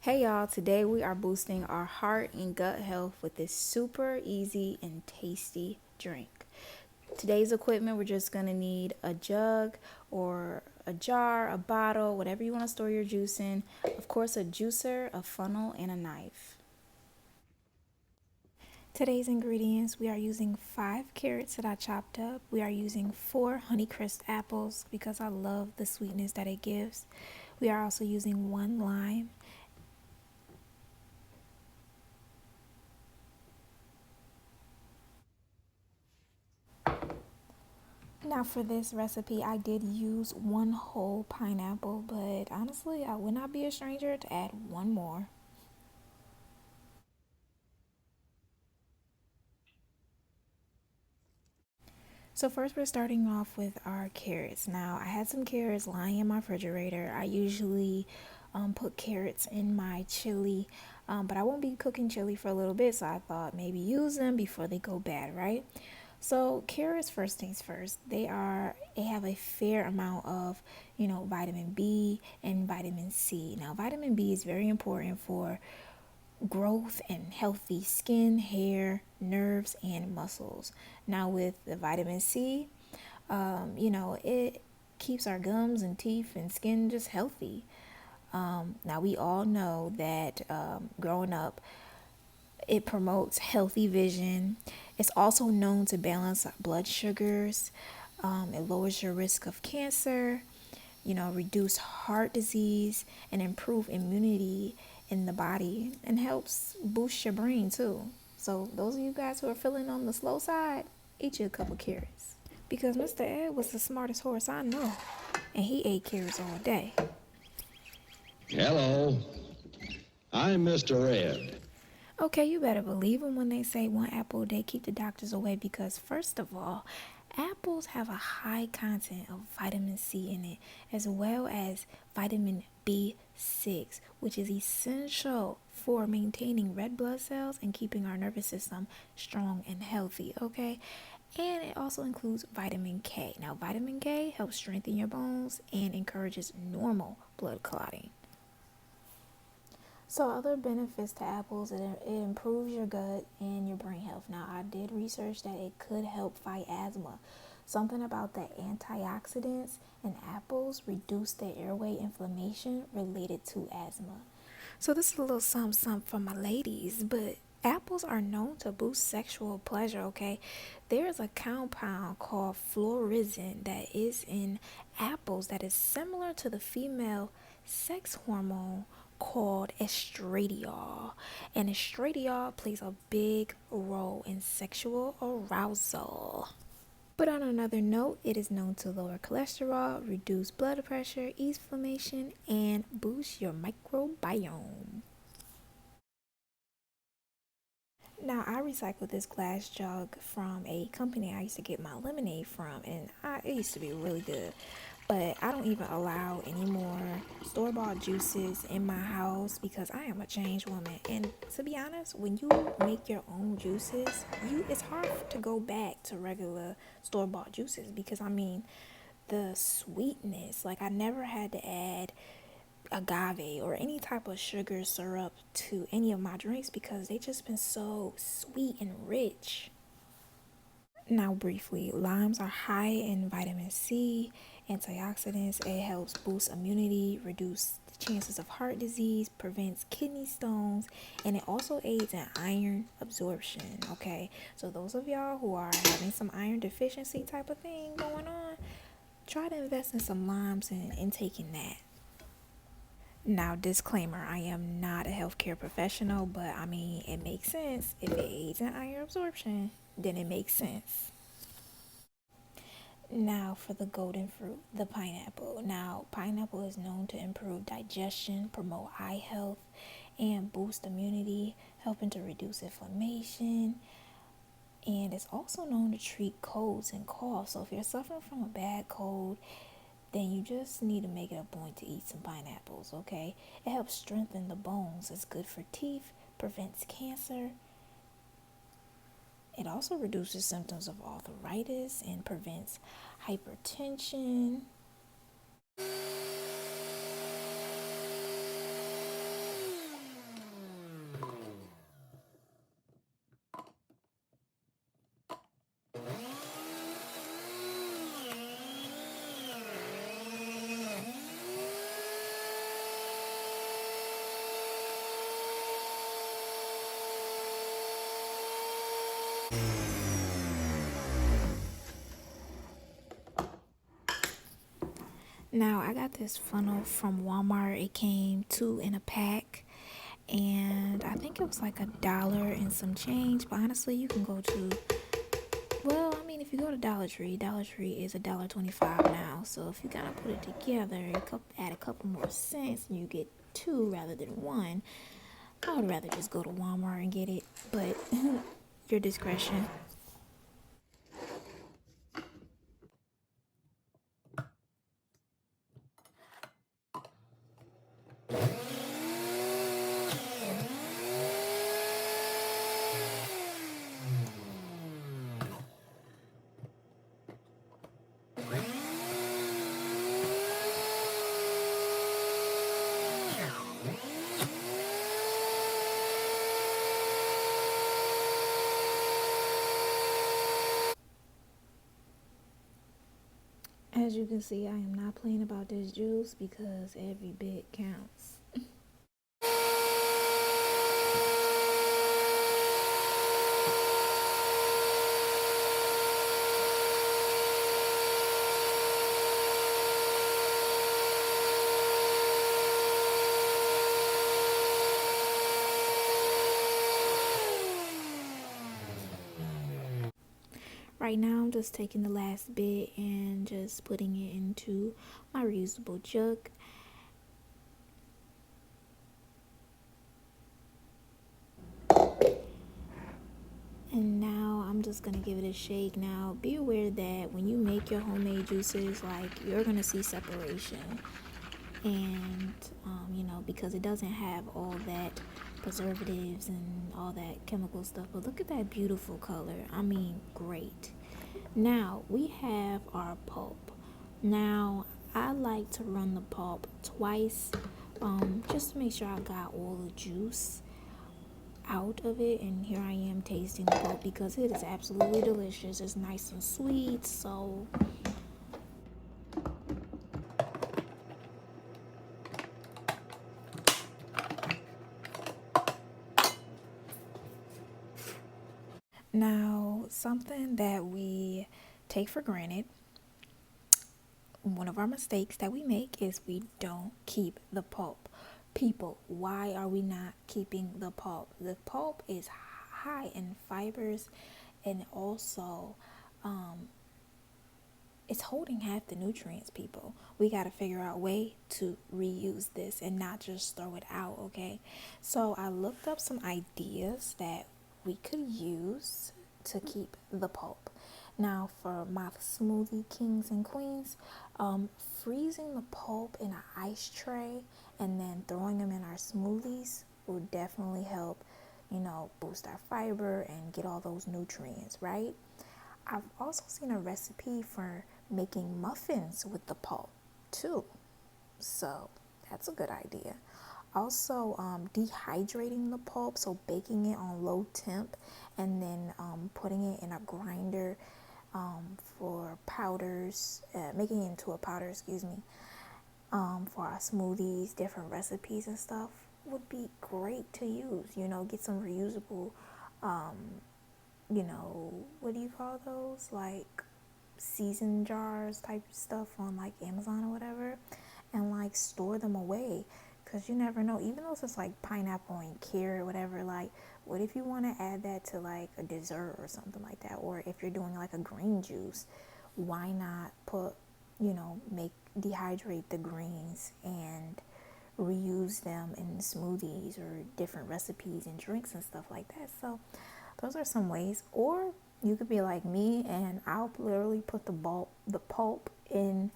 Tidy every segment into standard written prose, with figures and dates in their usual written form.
Hey y'all, today we are boosting our heart and gut health with this super easy and tasty drink. Today's equipment, we're just going to need a jug or a jar, a bottle, whatever you want to store your juice in. Of course, a juicer, a funnel, and a knife. Today's ingredients, we are using 5 carrots that I chopped up. We are using 4 Honeycrisp apples because I love the sweetness that it gives. We are also using 1 lime. Now for this recipe, I did use 1 whole pineapple, but honestly, I would not be a stranger to add 1 more. So first we're starting off with our carrots. Now I had some carrots lying in my refrigerator. I usually put carrots in my chili, but I won't be cooking chili for a little bit, so I thought maybe use them before they go bad, right? So carrots, first things first, they have a fair amount of, vitamin B and vitamin C. Now vitamin B is very important for growth and healthy skin, hair, nerves, and muscles. Now with the vitamin C, it keeps our gums and teeth and skin just healthy. Now we all know that growing up, it promotes healthy vision. It's also known to balance blood sugars. It lowers your risk of cancer, reduce heart disease, and improve immunity in the body, and helps boost your brain too. So those of you guys who are feeling on the slow side, eat you a couple carrots. Because Mr. Ed was the smartest horse I know, and he ate carrots all day. Hello, I'm Mr. Ed. Okay, you better believe them when they say 1 apple a day keep the doctors away, because first of all, apples have a high content of vitamin C in it, as well as vitamin B6, which is essential for maintaining red blood cells and keeping our nervous system strong and healthy, okay? And it also includes vitamin K. Now, vitamin K helps strengthen your bones and encourages normal blood clotting. So other benefits to apples, it improves your gut and your brain health. Now I did research that it could help fight asthma. Something about the antioxidants in apples reduce the airway inflammation related to asthma. So this is a little something for my ladies, but apples are known to boost sexual pleasure, okay? There's a compound called florizin that is in apples that is similar to the female sex hormone called estradiol. And estradiol plays a big role in sexual arousal. But on another note, it is known to lower cholesterol, reduce blood pressure, ease inflammation, and boost your microbiome. Now, I recycled this glass jug from a company I used to get my lemonade from, and it used to be really good. But I don't even allow any more store-bought juices in my house because I am a changed woman. And to be honest, when you make your own juices, it's hard to go back to regular store-bought juices because the sweetness, like I never had to add agave or any type of sugar syrup to any of my drinks because they just been so sweet and rich. Now, briefly, limes are high in vitamin C, antioxidants. It helps boost immunity, reduce the chances of heart disease, prevents kidney stones, and it also aids in iron absorption. Okay, so those of y'all who are having some iron deficiency type of thing going on, try to invest in some limes and taking that. Now, disclaimer, I am not a healthcare professional, but it makes sense. If it aids in iron absorption, then it makes sense. Now, for the golden fruit, the pineapple. Now, pineapple is known to improve digestion, promote eye health, and boost immunity, helping to reduce inflammation. And it's also known to treat colds and coughs. So, if you're suffering from a bad cold, then you just need to make it a point to eat some pineapples, okay? It helps strengthen the bones. It's good for teeth, prevents cancer. It also reduces symptoms of arthritis and prevents hypertension. Now, I got this funnel from Walmart. It came two in a pack, and I think it was like $1 and some change. But honestly, you can go to, well, I mean, if you go to Dollar Tree is $1.25 now. So if you kind of put it together, add a couple more cents, and you get two rather than one. I would rather just go to Walmart and get it, but your discretion. As you can see, I am not playing about this juice because every bit counts. Right now, I'm just taking the last bit and just putting it into my reusable jug. And now I'm just gonna give it a shake. Now, be aware that when you make your homemade juices, like, you're gonna see separation. And, because it doesn't have all that preservatives and all that chemical stuff. But look at that beautiful color. I mean, great. Now, we have our pulp. Now, I like to run the pulp twice, just to make sure I got all the juice out of it. And here I am tasting the pulp because it is absolutely delicious. It's nice and sweet, so now something that we take for granted, one of our mistakes that we make is we don't keep the pulp. People, why are we not keeping the pulp? The pulp is high in fibers, and also it's holding half the nutrients. People, we got to figure out a way to reuse this and not just throw it out. Okay, so I looked up some ideas that we could use to keep the pulp. Now, for my smoothie kings and queens, freezing the pulp in an ice tray and then throwing them in our smoothies will definitely help, boost our fiber and get all those nutrients, right? I've also seen a recipe for making muffins with the pulp too. So that's a good idea. Also, dehydrating the pulp, so baking it on low temp and then putting it in a grinder for powders, making it into a powder, for our smoothies, different recipes and stuff would be great to use. Get some reusable, what do you call those? Like season jars type stuff on like Amazon or whatever, and like store them away. Because you never know, even though it's like pineapple and carrot, whatever, like, what if you want to add that to like a dessert or something like that? Or if you're doing like a green juice, why not dehydrate the greens and reuse them in smoothies or different recipes and drinks and stuff like that? So those are some ways. Or you could be like me and I'll literally put the pulp in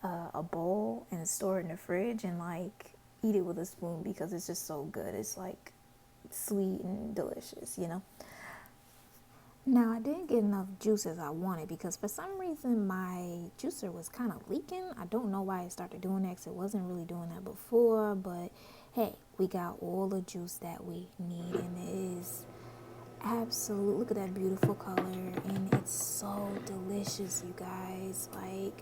a bowl and store it in the fridge and like eat it with a spoon because it's just so good. It's like sweet and delicious. Now, I didn't get enough juice as I wanted because for some reason my juicer was kind of leaking. I don't know why it started doing that because it wasn't really doing that before, but hey, we got all the juice that we need, and it is absolute. Look at that beautiful color, and it's so delicious, you guys. Like,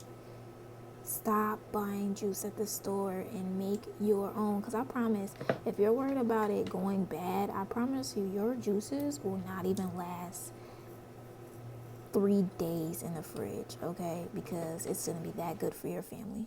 stop buying juice at the store and make your own, because I promise, if you're worried about it going bad, I promise you your juices will not even last 3 days in the fridge, okay? Because it's going to be that good for your family.